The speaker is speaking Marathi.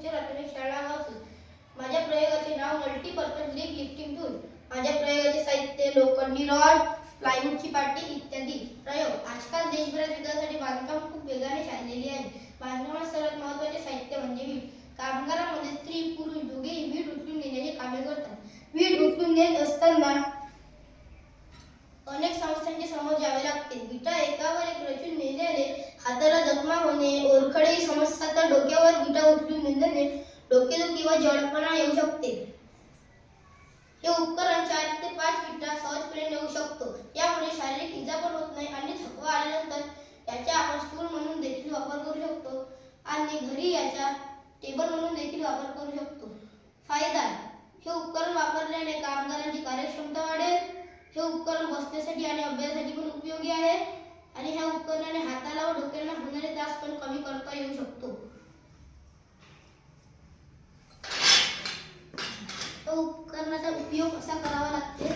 उच्च प्राथमिक शाळा वासून. माझ्या प्रयोगाचे नाव मल्टीपर्पज लीग लिफ्टिंग टूल. माझ्या प्रयोगाचे साहित्य लोखंडी रॉड, प्लायवूडची पाटी इत्यादी. प्रयोग. आजकाल देशभरात विकासासाठी बांधकाम खूप वेगाने चाललेले आहे. बांधकामात सर्वात महत्त्वाचे साहित्य म्हणजे वीट. कामगारांमध्ये स्त्री पुरुष दोघेही वीट उचलून नेण्याचे कामे करतात. वीट उचलून नेत असताना अनेक समस्यांचे समोर जावे लागते. विटा एकावर एक रचून नेल्याने हाताला जखमा होणे, ओरखडे ही समस्या, तर डोक्यावर विटा उचलून नेल्याने डोकेदुखी व जडपणा येऊ शकते. हे उपकरण 4 ते 5 विटा सहजपणे नेऊ शकतो. यामुळे शारीरिक इजा पण होत नाही आणि थकवा आल्यानंतर याचा आपण स्टूल म्हणून देखील वापर करू शकतो आणि घरी याचा टेबल म्हणून देखील वापर करू शकतो. फायदा. हे उपकरण वापरल्याने कामगारांची कार्यक्षमता वाढेल. हे उपकरण बसण्यासाठी आणि अभ्यासासाठी पण उपयोगी आहे आणि ह्या उपकरणाने हाताला व डोक्याला होणारे त्रास पण कमी करता येऊ शकतो. उपकरणाचा उपयोग कसा करावा लागते.